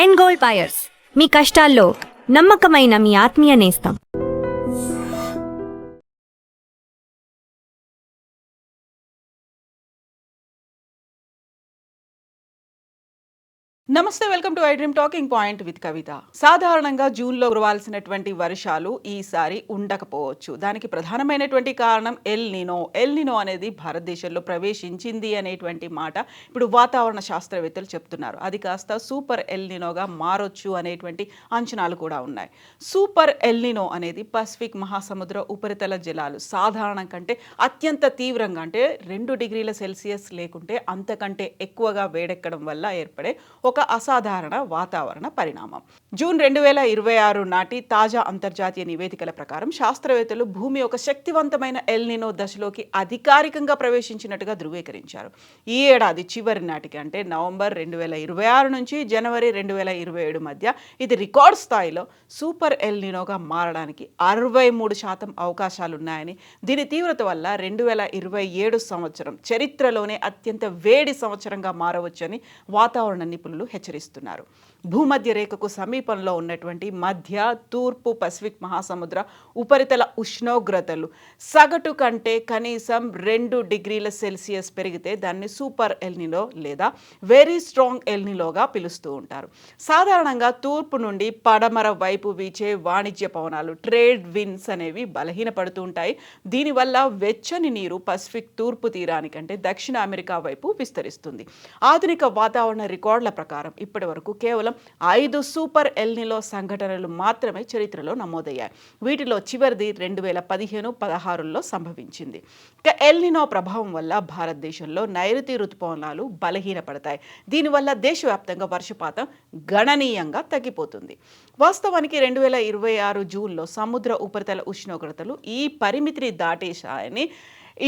End gold buyers, మీ కష్టాల్లో నమ్మకమైన మీ ఆత్మీయ నేస్తం. నమస్తే, welcome to I dream talking point with Kavitha. సాధారణంగా జూన్లో కురవాల్సినటువంటి వర్షాలు ఈసారి ఉండకపోవచ్చు. దానికి ప్రధానమైనటువంటి కారణం ఎల్ నినో. ఎల్ నినో అనేది భారతదేశంలో ప్రవేశించింది అనేటువంటి మాట ఇప్పుడు వాతావరణ శాస్త్రవేత్తలు చెప్తున్నారు. అది కాస్త సూపర్ ఎల్ నినోగా మారొచ్చు అనేటువంటి అంచనాలు కూడా ఉన్నాయి. సూపర్ ఎల్ నినో అనేది పసిఫిక్ మహాసముద్ర ఉపరితల జలాలు సాధారణం కంటే అత్యంత తీవ్రంగా, అంటే 2 డిగ్రీల సెల్సియస్ లేకుంటే అంతకంటే ఎక్కువగా వేడెక్కడం వల్ల ఏర్పడే ఒక అసాధారణ వాతావరణ పరిణామం. జూన్ 2026 నాటి తాజా అంతర్జాతీయ నివేదికల ప్రకారం శాస్త్రవేత్తలు భూమి ఒక శక్తివంతమైన ఎల్ నినో దశలోకి అధికారికంగా ప్రవేశించినట్టుగా ధృవీకరించారు. ఈ ఏడాది చివరి నాటికి, అంటే నవంబర్ 2026 నుంచి జనవరి 2027 మధ్య ఇది రికార్డ్ స్థాయిలో సూపర్ ఎల్ నినోగా మారడానికి 63% అవకాశాలున్నాయని, దీని తీవ్రత వల్ల 2027 సంవత్సరం చరిత్రలోనే అత్యంత వేడి సంవత్సరంగా మారవచ్చని వాతావరణ నిపుణులు హెచ్చరిస్తున్నారు. భూమధ్య రేఖకు సమీపంలో ఉన్నటువంటి మధ్య తూర్పు పసిఫిక్ మహాసముద్ర ఉపరితల ఉష్ణోగ్రతలు సగటు కంటే కనీసం 2 డిగ్రీల సెల్సియస్ పెరిగితే దాన్ని సూపర్ ఎల్ నినో లేదా వెరీ స్ట్రాంగ్ ఎల్ నినోగా పిలుస్తూ ఉంటారు. సాధారణంగా తూర్పు నుండి పడమర వైపు వీచే వాణిజ్య పవనాలు, ట్రేడ్ విన్స్ అనేవి బలహీనపడుతూ ఉంటాయి. దీనివల్ల వెచ్చని నీరు పసిఫిక్ తూర్పు తీరానికంటే దక్షిణ అమెరికా వైపు విస్తరిస్తుంది. ఆధునిక వాతావరణ రికార్డుల ప్రకారం ఇప్పటి వరకు కేవలం 5 సూపర్ ఎల్ నినో సంఘటనలు మాత్రమే చరిత్రలో నమోదయ్యాయి. వీటిలో చివరిది 2015-16లో సంభవించింది. ఇక ఎల్ నినో ప్రభావం వల్ల భారతదేశంలో నైరుతి ఋతుపవనాలు బలహీనపడతాయి. దీనివల్ల దేశవ్యాప్తంగా వర్షపాతం గణనీయంగా తగ్గిపోతుంది. వాస్తవానికి 2026 జూన్లో సముద్ర ఉపరితల ఉష్ణోగ్రతలు ఈ పరిమితిని దాటేశాయని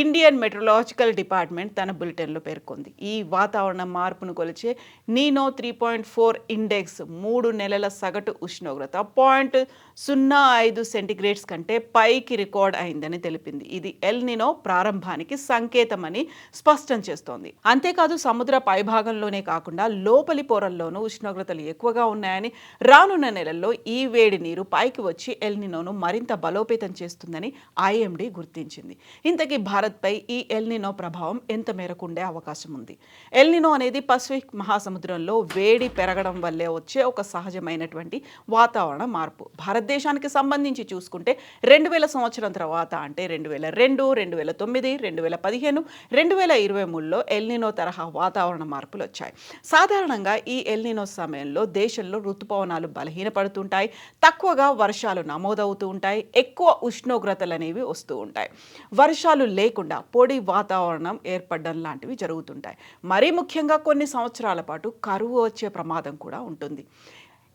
ఇండియన్ మెట్రలాజికల్ డిపార్ట్మెంట్ తన బులెటిన్లో పేర్కొంది. ఈ వాతావరణ మార్పును కొలిచే నీనో 3.4 ఇండెక్స్ 3 నెలల సగటు ఉష్ణోగ్రత 0.05 సెంటీగ్రేడ్స్ కంటే పైకి రికార్డ్ అయిందని తెలిపింది. ఇది ఎల్ నినో ప్రారంభానికి సంకేతమని స్పష్టం చేస్తోంది. అంతేకాదు సముద్ర పైభాగంలోనే కాకుండా లోపలి పొరల్లోనూ ఉష్ణోగ్రతలు ఎక్కువగా ఉన్నాయని, రానున్న నెలల్లో ఈ వేడి నీరు పైకి వచ్చి ఎల్ నినోను మరింత బలోపేతం చేస్తుందని ఐఎండీ గుర్తించింది. ఇంతకీ భారత్పై ఈ ఎల్ నినో ప్రభావం ఎంత మేరకు ఉండే అవకాశం ఉంది? ఎల్ నినో అనేది పసిఫిక్ మహాసముద్రంలో వేడి పెరగడం వల్లే వచ్చే ఒక సహజమైనటువంటి వాతావరణ మార్పు. భారతదేశానికి సంబంధించి చూసుకుంటే 2000 సంవత్సరం తర్వాత, అంటే 2002, 2009, 2015, 2023లో ఎల్ నినో తరహా వాతావరణ మార్పులు వచ్చాయి. సాధారణంగా ఈ ఎల్ నినో సమయంలో దేశంలో ఋతుపవనాలు బలహీనపడుతుంటాయి, తక్కువగా వర్షాలు నమోదవుతూ ఉంటాయి, ఎక్కువ ఉష్ణోగ్రతలు అనేవి వస్తూ ఉంటాయి. వర్షాలు లేకుండా పొడి వాతావరణం ఏర్పడడం లాంటివి జరుగుతుంటాయి. మరీ ముఖ్యంగా కొన్ని సంవత్సరాల పాటు కరువు వచ్చే ప్రమాదం కూడా ఉంటుంది.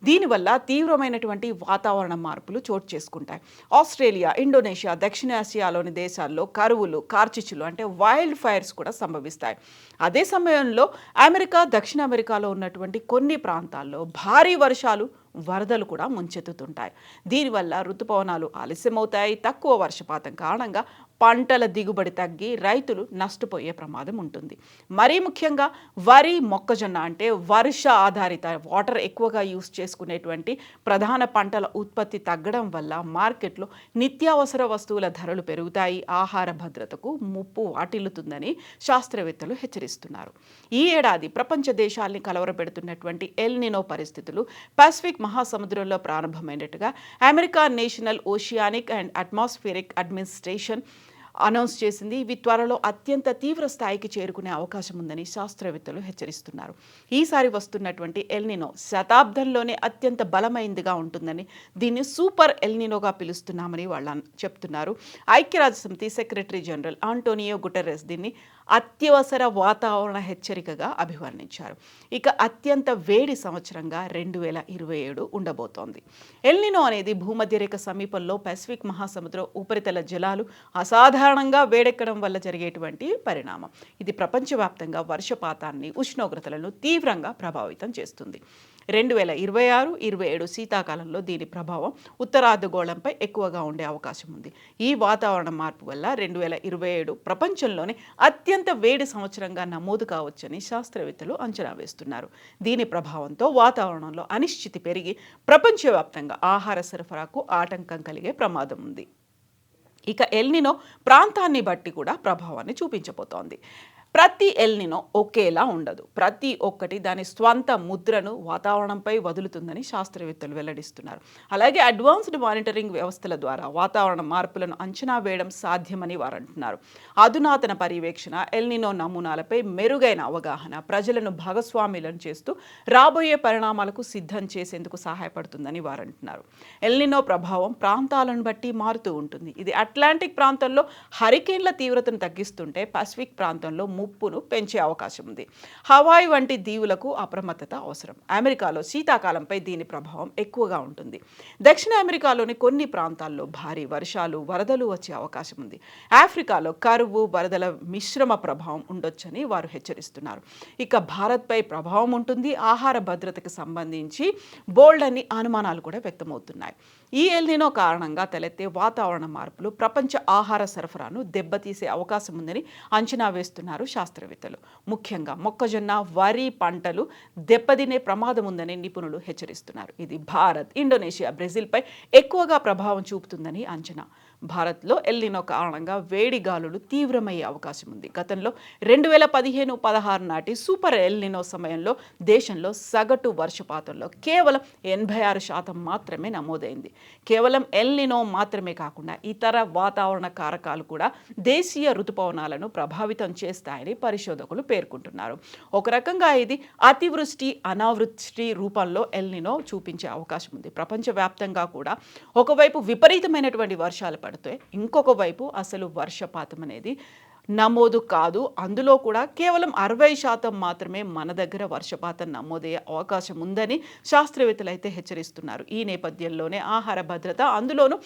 దీనివల్ల తీవ్రమైనటువంటి వాతావరణ మార్పులు చోటు చేసుకుంటాయి. ఆస్ట్రేలియా, ఇండోనేషియా, దక్షిణాసియాలోని దేశాల్లో కరువులు, కార్చిచ్చులు అంటే వైల్డ్ ఫైర్స్ కూడా సంభవిస్తాయి. అదే సమయంలో అమెరికా, దక్షిణ అమెరికాలో ఉన్నటువంటి కొన్ని ప్రాంతాల్లో భారీ వర్షాలు, వరదలు కూడా ముంచెత్తుతుంటాయి. దీనివల్ల ఋతుపవనాలు ఆలస్యమవుతాయి. తక్కువ వర్షపాతం కారణంగా పంటల దిగుబడి తగ్గి రైతులు నష్టపోయే ప్రమాదం ఉంటుంది. మరీ ముఖ్యంగా వరి, మొక్కజొన్న అంటే వర్ష ఆధారిత, వాటర్ ఎక్కువగా యూస్ చేసుకునేటువంటి ప్రధాన పంటల ఉత్పత్తి తగ్గడం వల్ల మార్కెట్లో నిత్యావసర వస్తువుల ధరలు పెరుగుతాయి. ఆహార భద్రతకు ముప్పు వాటిల్లుతుందని శాస్త్రవేత్తలు హెచ్చరిస్తున్నారు. ఈ ఏడాది ప్రపంచ దేశాల్ని కలవరపెడుతున్నటువంటి ఎల్ నినో పరిస్థితులు పసిఫిక్ మహాసముద్రంలో ప్రారంభమైనట్టుగా America National Oceanic and Atmospheric Administration announce చేసింది. ఇవి త్వరలో అత్యంత తీవ్ర స్థాయికి చేరుకునే అవకాశం ఉందని శాస్త్రవేత్తలు హెచ్చరిస్తున్నారు. ఈసారి వస్తున్నటువంటి ఎల్ నినో శతాబ్దంలోనే అత్యంత బలమైందిగా ఉంటుందని, దీన్ని సూపర్ ఎల్ నినోగా పిలుస్తున్నామని వాళ్ళు చెప్తున్నారు. ఐక్యరాజ్యసమితి సెక్రటరీ జనరల్ ఆంటోనియో గుటెరెస్ దీన్ని అత్యవసర వాతావరణ హెచ్చరికగా అభివర్ణించారు. ఇక అత్యంత వేడి సంవత్సరంగా 2027 ఉండబోతోంది. ఎల్ నినో అనేది భూమధ్యరేఖ సమీపంలో పసిఫిక్ మహాసముద్ర ఉపరితల జలాలు అసాధారణంగా వేడెక్కడం వల్ల జరిగేటువంటి పరిణామం. ఇది ప్రపంచవ్యాప్తంగా వర్షపాతాన్ని, ఉష్ణోగ్రతలను తీవ్రంగా ప్రభావితం చేస్తుంది. 2026, 27 శీతాకాలంలో దీని ప్రభావం ఉత్తరార్ధగోళంపై ఎక్కువగా ఉండే అవకాశం ఉంది. ఈ వాతావరణ మార్పు వల్ల 2027 ప్రపంచంలోనే అత్యంత వేడి సంవత్సరంగా నమోదు కావచ్చని శాస్త్రవేత్తలు అంచనా వేస్తున్నారు. దీని ప్రభావంతో వాతావరణంలో అనిశ్చితి పెరిగి ప్రపంచవ్యాప్తంగా ఆహార సరఫరాకు ఆటంకం కలిగే ప్రమాదం ఉంది. ఇక ఎల్నినో ప్రాంతాన్ని బట్టి కూడా ప్రభావాన్ని చూపించబోతోంది. ప్రతి ఎల్నినో ఒకేలా ఉండదు. ప్రతి ఒక్కటి దాని స్వంత ముద్రను వాతావరణంపై వదులుతుందని శాస్త్రవేత్తలు వెల్లడిస్తున్నారు. అలాగే అడ్వాన్స్డ్ మానిటరింగ్ వ్యవస్థల ద్వారా వాతావరణ మార్పులను అంచనా వేయడం సాధ్యమని వారు అంటున్నారు. అధునాతన పర్యవేక్షణ, ఎల్నినో నమూనాలపై మెరుగైన అవగాహన ప్రజలను భాగస్వాములను చేస్తూ రాబోయే పరిణామాలకు సిద్ధం చేసేందుకు సహాయపడుతుందని వారు అంటున్నారు. ఎల్నినో ప్రభావం ప్రాంతాలను బట్టి మారుతూ ఉంటుంది. ఇది అట్లాంటిక్ ప్రాంతంలో హరికేన్ల తీవ్రతను తగ్గిస్తుంటే పసిఫిక్ ప్రాంతంలో ముప్పును పెంచే అవకాశం ఉంది. హవాయి వంటి దీవులకు అప్రమత్తత అవసరం. అమెరికాలో శీతాకాలంపై దీని ప్రభావం ఎక్కువగా ఉంటుంది. దక్షిణ అమెరికాలోని కొన్ని ప్రాంతాల్లో భారీ వర్షాలు, వరదలు వచ్చే అవకాశం ఉంది. ఆఫ్రికాలో కరువు, వరదల మిశ్రమ ప్రభావం ఉండొచ్చని వారు హెచ్చరిస్తున్నారు. ఇక భారత్పై ప్రభావం ఉంటుంది. ఆహార భద్రతకు సంబంధించి బోల్డ్ అని అనుమానాలు కూడా వ్యక్తమవుతున్నాయి. ఈ ఎల్నినో కారణంగా తలెత్తే వాతావరణ మార్పులు ప్రపంచ ఆహార సరఫరాను దెబ్బతీసే అవకాశం ఉందని అంచనా వేస్తున్నారు శాస్త్రవేత్తలు. ముఖ్యంగా మొక్కజొన్న, వరి పంటలు దెబ్బతినే ప్రమాదం ఉందని నిపుణులు హెచ్చరిస్తున్నారు. ఇది భారత్, ఇండోనేషియా, బ్రెజిల్పై ఎక్కువగా ప్రభావం చూపుతుందని అంచనా. భారత్లో ఎల్నినో కారణంగా వేడి గాలులు తీవ్రమయ్యే అవకాశం ఉంది. గతంలో 2015-16 నాటి సూపర్ ఎల్నినో సమయంలో దేశంలో సగటు వర్షపాతంలో కేవలం 86% మాత్రమే నమోదైంది. కేవలం ఎల్నినో మాత్రమే కాకుండా ఇతర వాతావరణ కారకాలు కూడా దేశీయ ఋతుపవనాలను ప్రభావితం చేస్తాయని పరిశోధకులు పేర్కొంటున్నారు. ఒక రకంగా ఇది అతివృష్టి, అనావృష్టి రూపంలో ఎల్నినో చూపించే అవకాశం ఉంది. ప్రపంచవ్యాప్తంగా కూడా ఒకవైపు విపరీతమైనటువంటి వర్షాలు పడితే ఇంకొక వైపు అసలు వర్షపాతం అనేది నమోదు కాదు. అందులో కూడా కేవలం 60% మాత్రమే మన దగ్గర వర్షపాతం నమోదయ్యే అవకాశం ఉందని శాస్త్రవేత్తలు అయితే హెచ్చరిస్తున్నారు. ఈ నేపథ్యంలోనే ఆహార భద్రత, అందులోనూ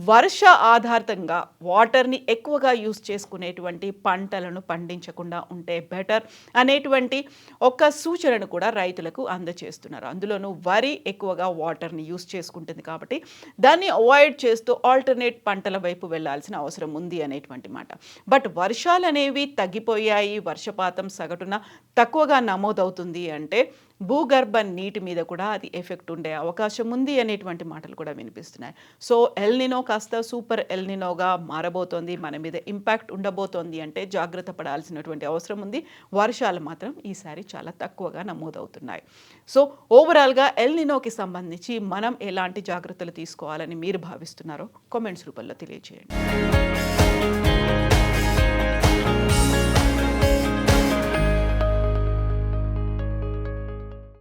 వర్ష ఆధారితంగా వాటర్ని ఎక్కువగా యూజ్ చేసుకునేటువంటి పంటలను పండించకుండా ఉంటే బెటర్ అనేటువంటి ఒక సూచనను కూడా రైతులకు అందజేస్తున్నారు. అందులోనూ వరి ఎక్కువగా వాటర్ని యూజ్ చేసుకుంటుంది కాబట్టి దాన్ని అవాయిడ్ చేస్తూ ఆల్టర్నేట్ పంటల వైపు వెళ్లాల్సిన అవసరం ఉంది అనేటువంటి మాట. బట్ వర్షాలు అనేవి తగ్గిపోయాయి, వర్షపాతం సగటున తక్కువగా నమోదవుతుంది అంటే భూగర్భ నీటి మీద కూడా అది ఎఫెక్ట్ ఉండే అవకాశం ఉంది అనేటువంటి మాటలు కూడా వినిపిస్తున్నాయి. సో ఎల్నినో కాస్త సూపర్ ఎల్నినోగా మారబోతోంది, మన మీద ఇంపాక్ట్ ఉండబోతోంది అంటే జాగ్రత్త పడాల్సినటువంటి అవసరం ఉంది. వర్షాలు మాత్రం ఈసారి చాలా తక్కువగా నమోదవుతున్నాయి. సో ఓవరాల్గా ఎల్నినోకి సంబంధించి మనం ఎలాంటి జాగ్రత్తలు తీసుకోవాలని మీరు భావిస్తున్నారో కామెంట్స్ రూపంలో తెలియజేయండి.